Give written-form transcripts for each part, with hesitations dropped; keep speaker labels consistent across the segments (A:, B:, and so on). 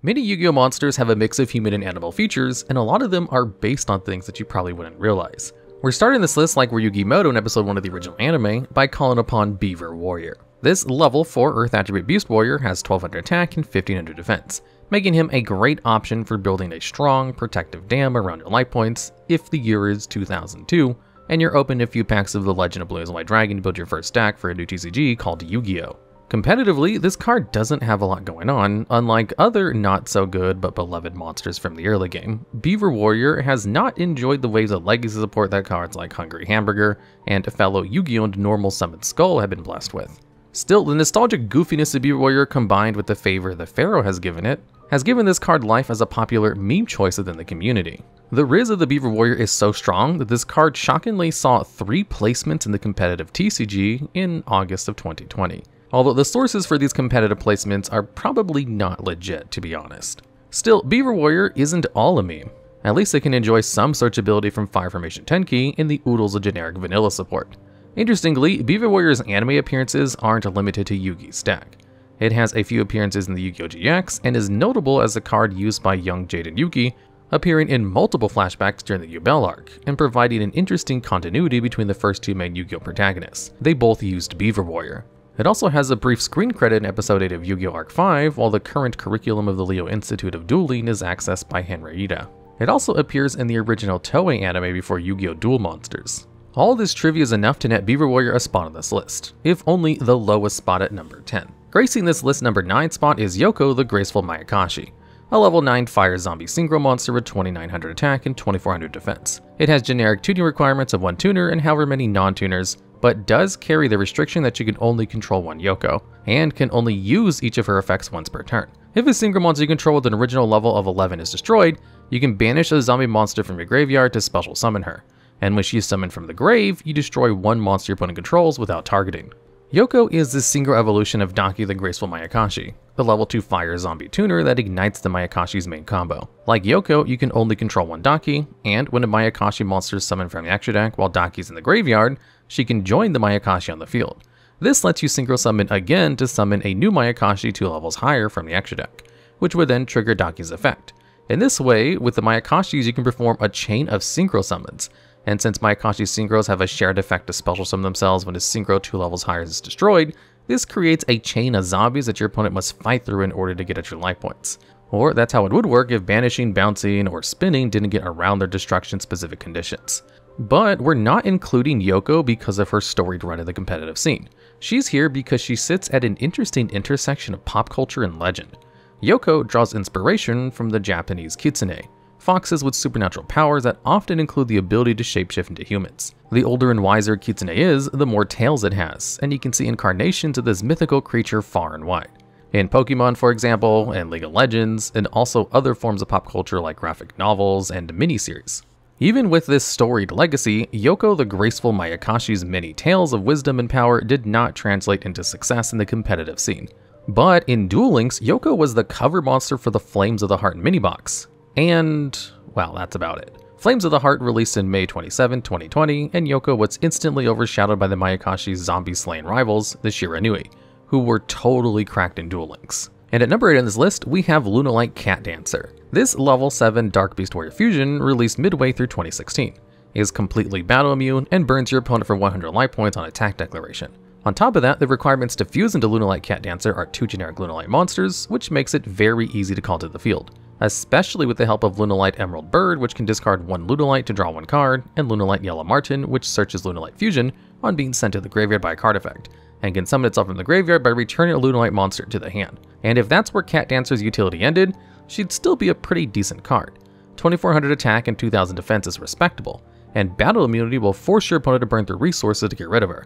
A: Many Yu-Gi-Oh monsters have a mix of human and animal features, and a lot of them are based on things that you probably wouldn't realize. We're starting this list like we're Yu-Gi-Oh in episode 1 of the original anime by calling upon Beaver Warrior. This level 4 Earth Attribute Beast Warrior has 1200 attack and 1500 defense, making him a great option for building a strong, protective dam around your life points if the year is 2002, and you're open a few packs of the Legend of Blue and White Dragon to build your first stack for a new TCG called Yu-Gi-Oh! Competitively, this card doesn't have a lot going on, unlike other not-so-good but beloved monsters from the early game. Beaver Warrior has not enjoyed the waves of legacy support that cards like Hungry Hamburger and fellow Yu-Gi-Oh! And Normal Summon Skull have been blessed with. Still, the nostalgic goofiness of Beaver Warrior combined with the favor the Pharaoh has given it, has given this card life as a popular meme choice within the community. The Riz of the Beaver Warrior is so strong that this card shockingly saw 3 placements in the competitive TCG in August of 2020. Although the sources for these competitive placements are probably not legit, to be honest. Still, Beaver Warrior isn't all a meme. At least it can enjoy some searchability from Fire Formation 10-key in the oodles of generic vanilla support. Interestingly, Beaver Warrior's anime appearances aren't limited to Yugi's stack. It has a few appearances in the Yu-Gi-Oh! GX and is notable as a card used by young Jaden Yuki, appearing in multiple flashbacks during the Yubel arc, and providing an interesting continuity between the first 2 main Yu-Gi-Oh! Protagonists. They both used Beaver Warrior. It also has a brief screen credit in Episode 8 of Yu-Gi-Oh! Arc 5, while the current curriculum of the Leo Institute of Dueling is accessed by Henrietta. It also appears in the original Toei anime before Yu-Gi-Oh! Duel Monsters. All this trivia is enough to net Beaver Warrior a spot on this list, if only the lowest spot at number 10. Gracing this list number 9 spot is Yoko the Graceful Mayakashi, a level 9 fire zombie synchro monster with 2900 attack and 2400 defense. It has generic tuning requirements of 1 tuner and however many non-tuners, but does carry the restriction that you can only control 1 Yoko, and can only use each of her effects once per turn. If a synchro monster you control with an original level of 11 is destroyed, you can banish a zombie monster from your graveyard to special summon her, and when she is summoned from the grave, you destroy 1 monster your opponent controls without targeting. Yoko is the single evolution of Daki the Graceful Mayakashi, the level 2 fire zombie tuner that ignites the Mayakashi's main combo. Like Yoko, you can only control 1 Daki, and when a Mayakashi monster is summoned from the extra deck while Daki's in the graveyard, she can join the Mayakashi on the field. This lets you synchro summon again to summon a new Mayakashi 2 levels higher from the extra deck, which would then trigger Daki's effect. In this way, with the Mayakashis you can perform a chain of synchro summons, and since Mayakashi synchros have a shared effect to special summon themselves when a synchro 2 levels higher is destroyed, this creates a chain of zombies that your opponent must fight through in order to get at your life points. Or that's how it would work if banishing, bouncing, or spinning didn't get around their destruction specific conditions. But we're not including Yoko because of her storied run in the competitive scene. She's here because she sits at an interesting intersection of pop culture and legend. Yoko draws inspiration from the Japanese kitsune, foxes with supernatural powers that often include the ability to shapeshift into humans. The older and wiser kitsune is, the more tails it has, and you can see incarnations of this mythical creature far and wide. In Pokemon, for example, and League of Legends, and also other forms of pop culture like graphic novels and miniseries. Even with this storied legacy, Yoko the Graceful Mayakashi's many tales of wisdom and power did not translate into success in the competitive scene. But in Duel Links, Yoko was the cover monster for the Flames of the Heart mini-box. And, well, that's about it. Flames of the Heart released in May 27, 2020, and Yoko was instantly overshadowed by the Mayakashi's zombie-slaying rivals, the Shiranui, who were totally cracked in Duel Links. And at number 8 on this list, we have Lunalight Cat Dancer. This level 7 Dark Beast Warrior fusion, released midway through 2016, is completely battle immune and burns your opponent for 100 life points on attack declaration. On top of that, the requirements to fuse into Lunalight Cat Dancer are 2 generic Lunalight monsters, which makes it very easy to call to the field, especially with the help of Lunalight Emerald Bird, which can discard 1 Lunalight to draw 1 card, and Lunalight Yellow Martin, which searches Lunalight Fusion on being sent to the graveyard by a card effect, and can summon itself from the graveyard by returning a Lunalight monster to the hand. And if that's where Cat Dancer's utility ended, she'd still be a pretty decent card. 2400 attack and 2000 defense is respectable, and battle immunity will force your opponent to burn through resources to get rid of her.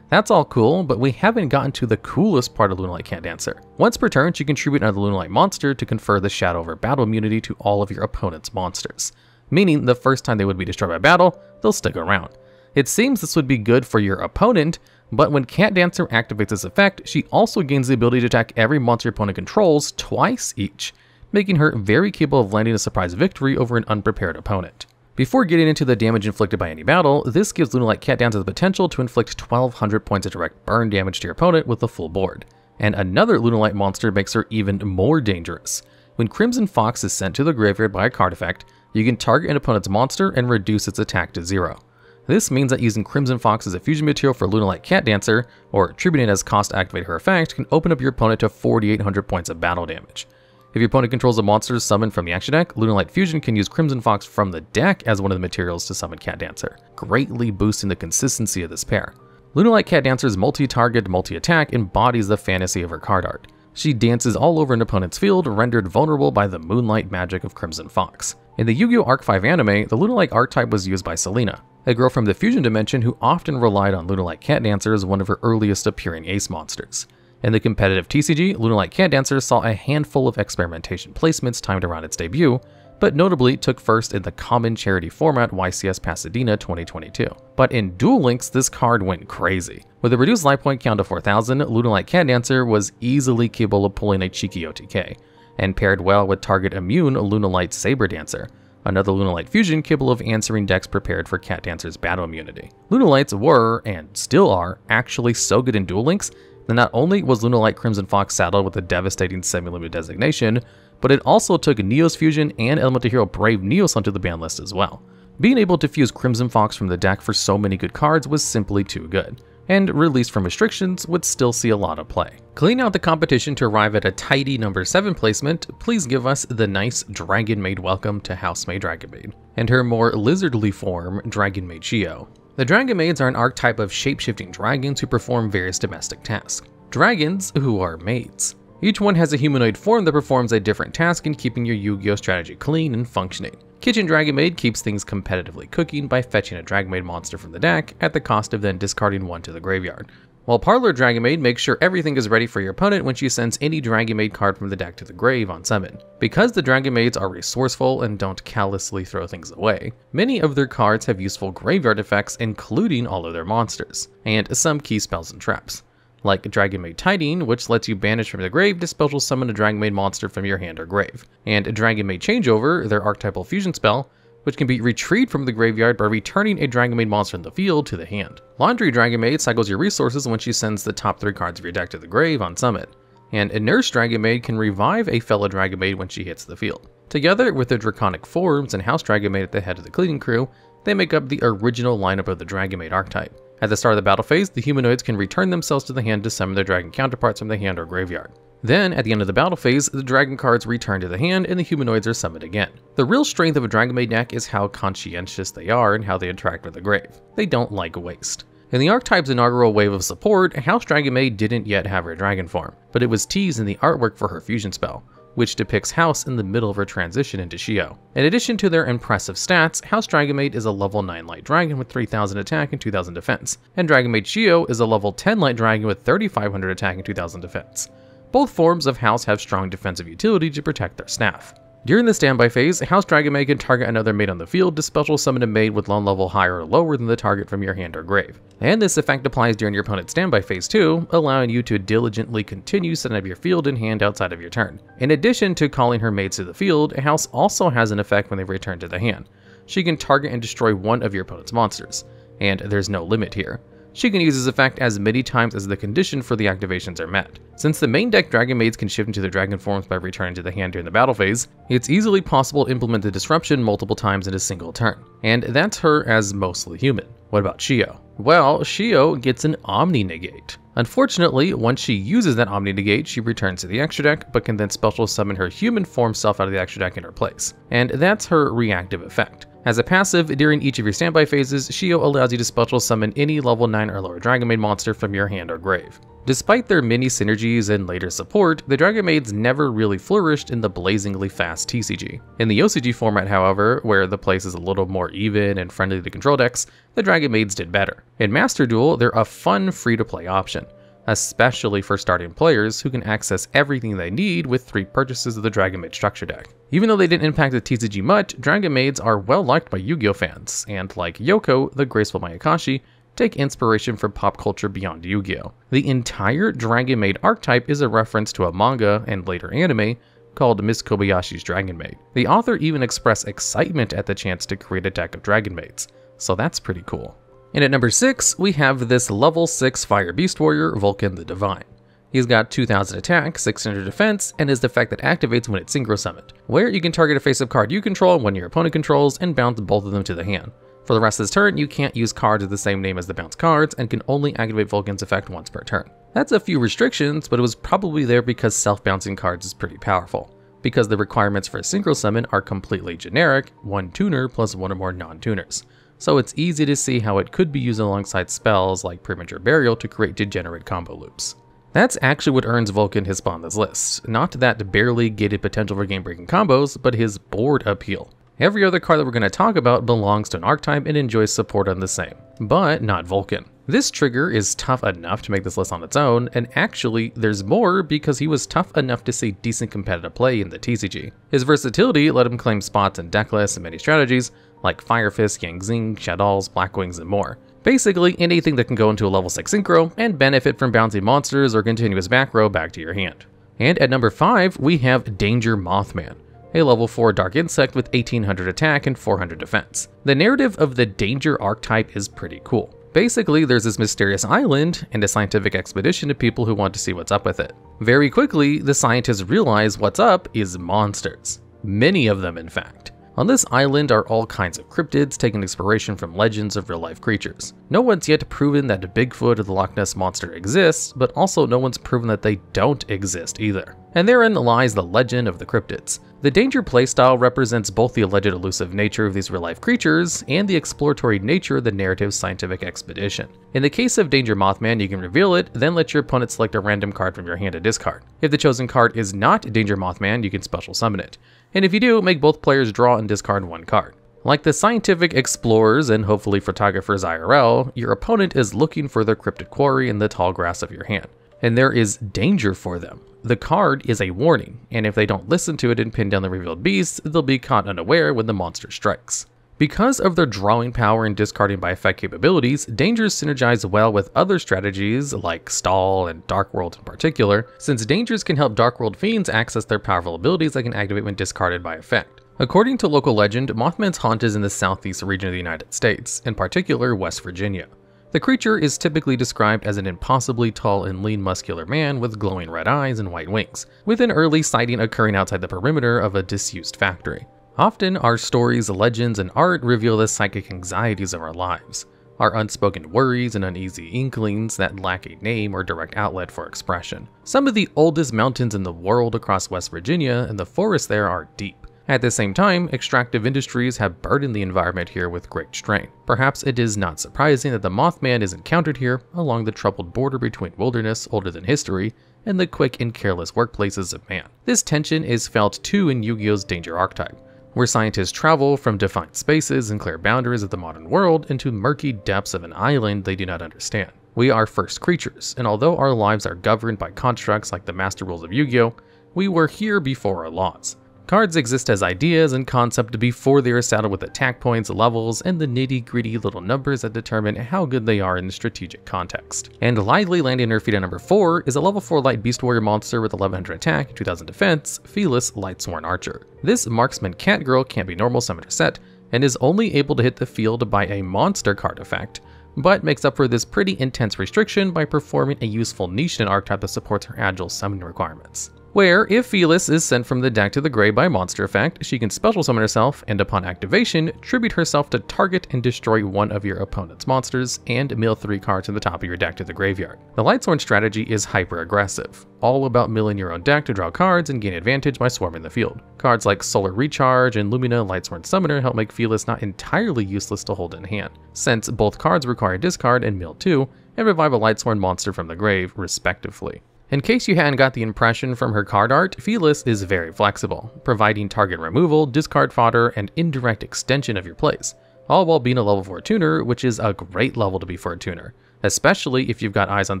A: That's all cool, but we haven't gotten to the coolest part of Lunalight Cat Dancer. Once per turn, you contribute another Lunalight monster to confer the Shadow over battle immunity to all of your opponent's monsters, meaning the first time they would be destroyed by battle, they'll stick around. It seems this would be good for your opponent, but when Cat Dancer activates this effect, she also gains the ability to attack every monster your opponent controls twice each, making her very capable of landing a surprise victory over an unprepared opponent. Before getting into the damage inflicted by any battle, this gives Lunalight Cat Dancer the potential to inflict 1200 points of direct burn damage to your opponent with the full board. And another Lunalight monster makes her even more dangerous. When Crimson Fox is sent to the graveyard by a card effect, you can target an opponent's monster and reduce its attack to 0. This means that using Crimson Fox as a fusion material for Lunalight Cat Dancer, or treating it as cost to activate her effect, can open up your opponent to 4,800 points of battle damage. If your opponent controls a monster summoned from the action deck, Lunalight Fusion can use Crimson Fox from the deck as one of the materials to summon Cat Dancer, greatly boosting the consistency of this pair. Lunalight Cat Dancer's multi-target, multi-attack embodies the fantasy of her card art. She dances all over an opponent's field, rendered vulnerable by the moonlight magic of Crimson Fox. In the Yu-Gi-Oh! Arc 5 anime, the Lunalight archetype was used by Selena, a girl from the Fusion dimension who often relied on Lunalight Cat Dancer as one of her earliest appearing ace monsters. In the competitive TCG, Lunalight Cat Dancer saw a handful of experimentation placements timed around its debut, but notably took first in the common charity format YCS Pasadena 2022. But in Duel Links, this card went crazy. With a reduced life point count to 4,000, Lunalight Cat Dancer was easily capable of pulling a cheeky OTK, and paired well with target immune Lunalight Saber Dancer, another Lunalight fusion capable of answering decks prepared for Cat Dancer's battle immunity. Lunalights were, and still are, actually so good in Duel Links that not only was Lunalight Crimson Fox saddled with a devastating semi-limited designation, but it also took Neos Fusion and Elemental Hero Brave Neos onto the ban list as well. Being able to fuse Crimson Fox from the deck for so many good cards was simply too good, and released from restrictions would still see a lot of play. Cleaning out the competition to arrive at a tidy number 7 placement, please give us the nice Dragonmaid welcome to Housemaid Dragonmaid, and her more lizardly form, Dragonmaid Sheou. The Dragonmaids are an archetype of shape-shifting dragons who perform various domestic tasks. Dragons who are maids. Each one has a humanoid form that performs a different task in keeping your Yu-Gi-Oh! Strategy clean and functioning. Kitchen Dragonmaid keeps things competitively cooking by fetching a Dragonmaid monster from the deck at the cost of then discarding one to the graveyard. While Parlor Dragonmaid makes sure everything is ready for your opponent when she sends any Dragonmaid card from the deck to the grave on summon. Because the Dragonmaids are resourceful and don't callously throw things away, many of their cards have useful graveyard effects including all of their monsters, and some key spells and traps. Like Dragonmaid Tiding, which lets you banish from the grave to special summon a Dragonmaid monster from your hand or grave, and Dragonmaid Changeover, their archetypal fusion spell, which can be retrieved from the graveyard by returning a Dragonmaid monster in the field to the hand. Laundry Dragonmaid cycles your resources when she sends the top 3 cards of your deck to the grave on summon, and Nurse Dragonmaid can revive a fellow Dragonmaid when she hits the field. Together with their Draconic Forms and House Dragonmaid at the head of the cleaning crew, they make up the original lineup of the Dragonmaid archetype. At the start of the battle phase, the humanoids can return themselves to the hand to summon their dragon counterparts from the hand or graveyard. Then, at the end of the battle phase, the dragon cards return to the hand and the humanoids are summoned again. The real strength of a Dragonmaid deck is how conscientious they are and how they interact with the grave. They don't like waste. In the archetype's inaugural wave of support, House Dragonmaid didn't yet have her dragon form, but it was teased in the artwork for her fusion spell, which depicts House in the middle of her transition into Sheou. In addition to their impressive stats, House Dragonmaid is a level 9 light dragon with 3,000 attack and 2,000 defense, and Dragonmaid Sheou is a level 10 light dragon with 3,500 attack and 2,000 defense. Both forms of House have strong defensive utility to protect their staff. During the standby phase, House Dragonmaid can target another maid on the field to special summon a maid with 1 level higher or lower than the target from your hand or grave. And this effect applies during your opponent's standby phase too, allowing you to diligently continue setting up your field and hand outside of your turn. In addition to calling her maids to the field, House also has an effect when they return to the hand. She can target and destroy one of your opponent's monsters, and there's no limit here. She can use this effect as many times as the condition for the activations are met. Since the main deck Dragonmaids can shift into their dragon forms by returning to the hand during the battle phase, it's easily possible to implement the disruption multiple times in a single turn. And that's her as mostly human. What about Sheou? Well, Sheou gets an Omni Negate. Unfortunately, once she uses that Omni Negate, she returns to the extra deck, but can then special summon her human form self out of the extra deck in her place. And that's her reactive effect. As a passive, during each of your standby phases, Sheou allows you to special summon any level 9 or lower Dragonmaid monster from your hand or grave. Despite their many synergies and later support, the Dragonmaids never really flourished in the blazingly fast TCG. In the OCG format, however, where the place is a little more even and friendly to control decks, the Dragonmaids did better. In Master Duel, they're a fun free-to-play option, especially for starting players who can access everything they need with 3 purchases of the Dragonmaid structure deck. Even though they didn't impact the TCG much, Dragonmaids are well liked by Yu-Gi-Oh fans, and like Yoko, the Graceful Mayakashi, take inspiration from pop culture beyond Yu-Gi-Oh! The entire Dragonmaid archetype is a reference to a manga and later anime called Miss Kobayashi's Dragonmaid. The author even expressed excitement at the chance to create a deck of Dragonmaids, so that's pretty cool. And at number 6, we have this level 6 Fire Beast Warrior, Vulcan the Divine. He's got 2000 attack, 600 defense, and his effect that activates when it's synchro summoned, where you can target a face-up card you control and one your opponent controls and bounce both of them to the hand. For the rest of his turn, you can't use cards with the same name as the bounce cards and can only activate Vulcan's effect once per turn. That's a few restrictions, but it was probably there because self-bouncing cards is pretty powerful. Because the requirements for a synchro summon are completely generic, one tuner plus one or more non-tuners. So it's easy to see how it could be used alongside spells like Premature Burial to create degenerate combo loops. That's actually what earns Vulcan his spot on this list. Not that barely gated potential for game-breaking combos, but his board appeal. Every other card that we're going to talk about belongs to an archetype and enjoys support on the same, but not Vulcan. This trigger is tough enough to make this list on its own, and actually there's more because he was tough enough to see decent competitive play in the TCG. His versatility let him claim spots in deck lists and many strategies like Fire Fist, Yang Xing, Shaddolls, Blackwings, and more. Basically anything that can go into a level 6 synchro and benefit from bouncing monsters or continuous back row back to your hand. And at number 5 we have Danger Mothman, a level 4 dark insect with 1800 attack and 400 defense. The narrative of the Danger archetype is pretty cool. Basically, there's this mysterious island and a scientific expedition of people who want to see what's up with it. Very quickly, the scientists realize what's up is monsters. Many of them, in fact. On this island are all kinds of cryptids taking inspiration from legends of real-life creatures. No one's yet proven that Bigfoot or the Loch Ness Monster exists, but also no one's proven that they don't exist either. And therein lies the legend of the cryptids. The Danger playstyle represents both the alleged elusive nature of these real-life creatures and the exploratory nature of the narrative's scientific expedition. In the case of Danger Mothman, you can reveal it, then let your opponent select a random card from your hand to discard. If the chosen card is not Danger Mothman, you can special summon it. And if you do, make both players draw and discard one card. Like the scientific explorers and hopefully photographers IRL, your opponent is looking for their cryptid quarry in the tall grass of your hand. And there is danger for them. The card is a warning, and if they don't listen to it and pin down the revealed beast, they'll be caught unaware when the monster strikes. Because of their drawing power and discarding by effect capabilities, Dangers synergize well with other strategies like Stall and Dark World in particular, since Dangers can help Dark World fiends access their powerful abilities that can activate when discarded by effect. According to local legend, Mothman's haunt is in the southeast region of the United States, in particular West Virginia. The creature is typically described as an impossibly tall and lean muscular man with glowing red eyes and white wings, with an early sighting occurring outside the perimeter of a disused factory. Often, our stories, legends, and art reveal the psychic anxieties of our lives, our unspoken worries and uneasy inklings that lack a name or direct outlet for expression. Some of the oldest mountains in the world across West Virginia and the forests there are deep. At the same time, extractive industries have burdened the environment here with great strain. Perhaps it is not surprising that the Mothman is encountered here along the troubled border between wilderness older than history and the quick and careless workplaces of man. This tension is felt too in Yu-Gi-Oh's Danger archetype, where scientists travel from defined spaces and clear boundaries of the modern world into murky depths of an island they do not understand. We are first creatures, and although our lives are governed by constructs like the master rules of Yu-Gi-Oh, we were here before our laws. Cards exist as ideas and concept before they are saddled with attack points, levels, and the nitty-gritty little numbers that determine how good they are in the strategic context. And lightly landing her feet at number 4 is a level 4 light beast warrior monster with 1100 attack, 2000 defense, Felis Lightsworn Archer. This marksman cat girl can't be normal summoned or set, and is only able to hit the field by a monster card effect, but makes up for this pretty intense restriction by performing a useful niche in an archetype that supports her agile summoning requirements. Where, if Felis is sent from the deck to the grave by a monster effect, she can special summon herself and upon activation, tribute herself to target and destroy one of your opponent's monsters and mill 3 cards to the top of your deck to the graveyard. The Lightsworn strategy is hyper aggressive, all about milling your own deck to draw cards and gain advantage by swarming the field. Cards like Solar Recharge and Lumina Lightsworn Summoner help make Felis not entirely useless to hold in hand, since both cards require discard and mill 2, and revive a Lightsworn monster from the grave, respectively. In case you hadn't got the impression from her card art, Felis is very flexible, providing target removal, discard fodder, and indirect extension of your plays, all while being a level 4 tuner, which is a great level to be for a tuner, especially if you've got eyes on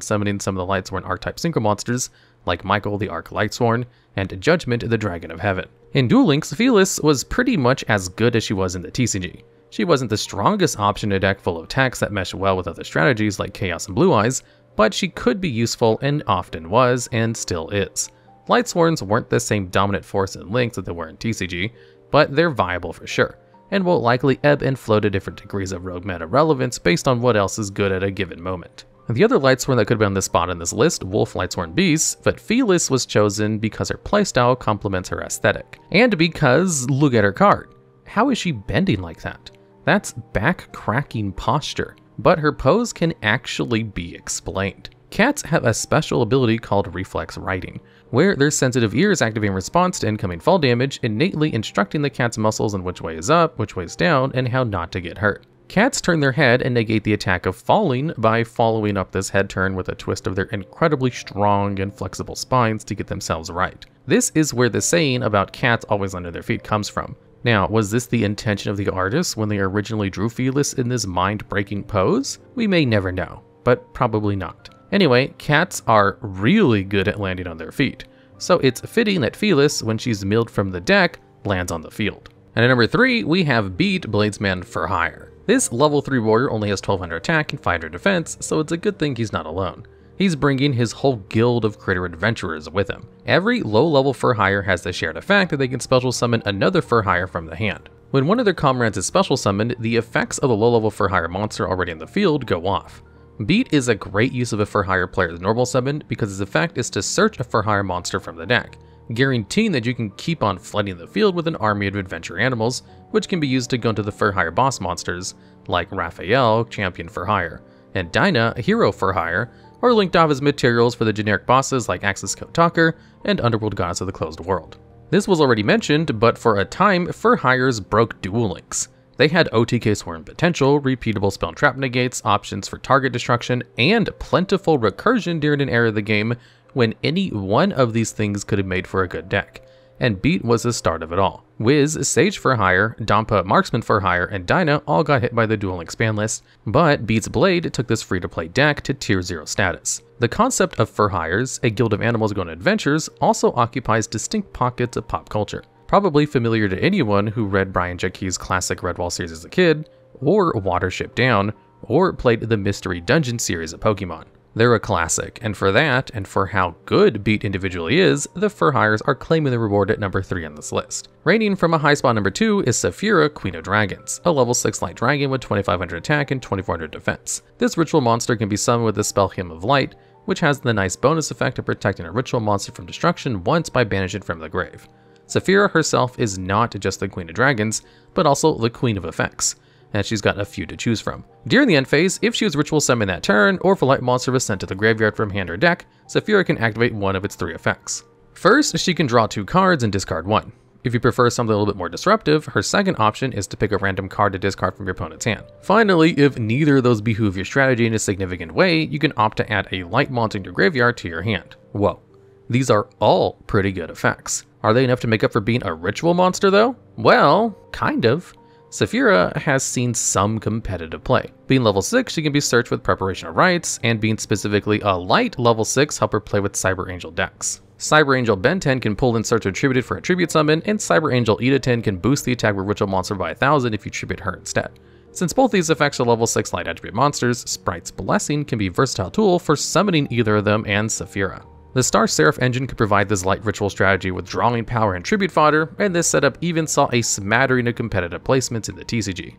A: summoning some of the Lightsworn archetype synchro monsters, like Michael the Arc Lightsworn, and Judgment the Dragon of Heaven. In Duel Links, Felis was pretty much as good as she was in the TCG. She wasn't the strongest option in a deck full of techs that mesh well with other strategies like Chaos and Blue Eyes, but she could be useful and often was, and still is. Lightsworns weren't the same dominant force in Links that they were in TCG, but they're viable for sure, and will likely ebb and flow to different degrees of rogue meta relevance based on what else is good at a given moment. The other Lightsworn that could have been on this spot in this list, Wolf Lightsworn Beast, but Felis was chosen because her playstyle complements her aesthetic. And because, look at her card. How is she bending like that? That's back-cracking posture. But her pose can actually be explained. Cats have a special ability called reflex riding, where their sensitive ears activate in response to incoming fall damage, innately instructing the cat's muscles on which way is up, which way is down, and how not to get hurt. Cats turn their head and negate the attack of falling by following up this head turn with a twist of their incredibly strong and flexible spines to get themselves right. This is where the saying about cats always under their feet comes from. Now, was this the intention of the artist when they originally drew Felis in this mind-breaking pose? We may never know, but probably not. Anyway, cats are really good at landing on their feet, so it's fitting that Felis, when she's milled from the deck, lands on the field. And at number 3, we have Beat Bladesman for hire. This level 3 warrior only has 1200 attack and 500 defense, so it's a good thing he's not alone. He's bringing his whole guild of critter adventurers with him. Every low level for hire has the shared effect that they can special summon another for hire from the hand. When one of their comrades is special summoned, the effects of the low level for hire monster already in the field go off. Beat is a great use of a for hire player's normal summoned because its effect is to search a for hire monster from the deck, guaranteeing that you can keep on flooding the field with an army of adventure animals, which can be used to go into the for hire boss monsters, like Raphael, champion for hire, and Dinah, hero for hire, or linked off as materials for the generic bosses like Axis Kotaker and Underworld Goddess of the Closed World. This was already mentioned, but for a time, for hires broke dual links. They had OTK Swarm potential, repeatable spell and trap negates, options for target destruction, and plentiful recursion during an era of the game when any one of these things could have made for a good deck. And Beat was the start of it all. Wiz, Sage for hire, Dampa Marksman for hire, and Dinah all got hit by the Duel Links ban list, but Beat's Blade took this free-to-play deck to tier 0 status. The concept of for hires, a guild of animals going on adventures, also occupies distinct pockets of pop culture. Probably familiar to anyone who read Brian Jecky's classic Redwall series as a kid, or Watership Down, or played the Mystery Dungeon series of Pokemon. They're a classic, and for that, and for how good Beat individually is, the for hires are claiming the reward at number 3 on this list. Reigning from a high spot number 2 is Saffira, Queen of Dragons, a level 6 light dragon with 2500 attack and 2400 defense. This ritual monster can be summoned with the spell Hymn of Light, which has the nice bonus effect of protecting a ritual monster from destruction once by banishing it from the grave. Saffira herself is not just the Queen of Dragons, but also the Queen of Effects, and she's got a few to choose from. During the end phase, if she was ritual summoned that turn, or if a light monster was sent to the graveyard from hand or deck, Saffira can activate one of its 3 effects. First, she can draw 2 cards and discard 1. If you prefer something a little bit more disruptive, her second option is to pick a random card to discard from your opponent's hand. Finally, if neither of those behoove your strategy in a significant way, you can opt to add a light monster in your graveyard to your hand. Whoa. These are all pretty good effects. Are they enough to make up for being a ritual monster though? Well, kind of. Saffira has seen some competitive play. Being level 6, she can be searched with Preparation of Rites, and being specifically a light level 6 help her play with Cyber Angel decks. Cyber Angel Ben10 can pull and search Attributed for a tribute summon, and Cyber Angel Ida10 can boost the attack with Ritual Monster by 1000 if you tribute her instead. Since both these effects are level 6 light attribute monsters, Sprite's Blessing can be a versatile tool for summoning either of them and Saffira. The Star Seraph engine could provide this light ritual strategy with drawing power and tribute fodder, and this setup even saw a smattering of competitive placements in the TCG.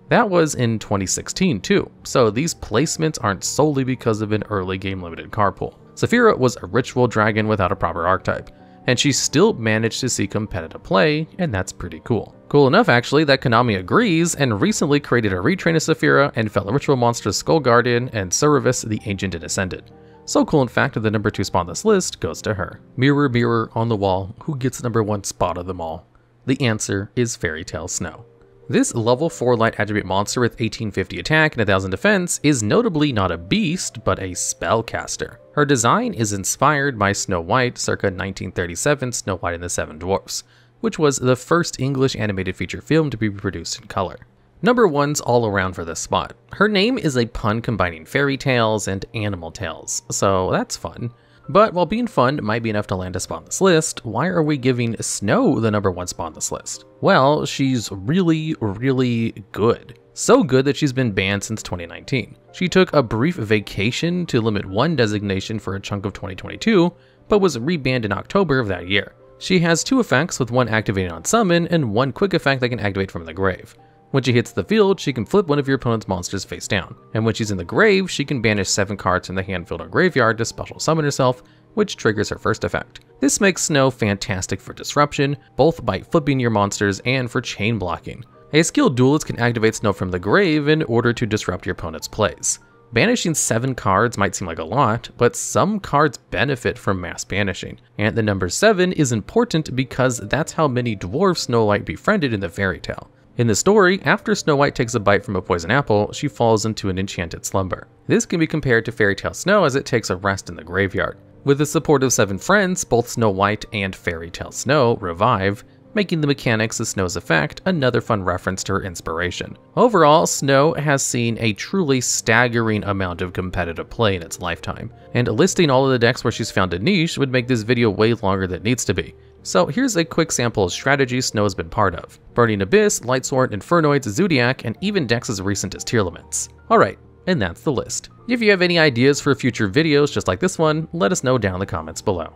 A: That was in 2016 too, so these placements aren't solely because of an early game limited card pool. Saffira was a ritual dragon without a proper archetype, and she still managed to see competitive play, and that's pretty cool. Cool enough actually that Konami agrees and recently created a retrain of Saffira and fellow ritual monsters Skull Guardian and Suravis the Ancient and Ascended. So cool in fact that the number 2 spot on this list goes to her. Mirror, mirror on the wall, who gets number 1 spot of them all? The answer is Fairy Tale Snow. This level 4 light attribute monster with 1850 attack and 1000 defense is notably not a beast, but a spellcaster. Her design is inspired by Snow White circa 1937 Snow White and the Seven Dwarfs, which was the first English animated feature film to be produced in color. Number 1's all around for this spot. Her name is a pun combining fairy tales and animal tales, so that's fun. But while being fun might be enough to land a spot on this list, why are we giving Snow the number 1 spot on this list? Well, she's really, really good. So good that she's been banned since 2019. She took a brief vacation to limit 1 designation for a chunk of 2022, but was rebanned in October of that year. She has 2 effects, with 1 activating on summon and 1 quick effect that can activate from the grave. When she hits the field, she can flip one of your opponent's monsters face down, and when she's in the grave, she can banish 7 cards from the hand, field, or graveyard to special summon herself, which triggers her first effect. This makes Snow fantastic for disruption, both by flipping your monsters and for chain blocking. A skilled duelist can activate Snow from the grave in order to disrupt your opponent's plays. Banishing 7 cards might seem like a lot, but some cards benefit from mass banishing, and the number 7 is important because that's how many dwarves Snow White befriended in the fairy tale. In the story, after Snow White takes a bite from a poison apple, she falls into an enchanted slumber. This can be compared to Fairy Tale Snow as it takes a rest in the graveyard. With the support of 7 friends, both Snow White and Fairy Tale Snow revive, making the mechanics of Snow's effect another fun reference to her inspiration. Overall, Snow has seen a truly staggering amount of competitive play in its lifetime, and listing all of the decks where she's found a niche would make this video way longer than it needs to be. So here's a quick sample of strategies Snow has been part of: Burning Abyss, Lightsworn, Infernoids, Zodiac, and even decks as recent as Tearlaments. Alright, and that's the list. If you have any ideas for future videos just like this one, let us know down in the comments below.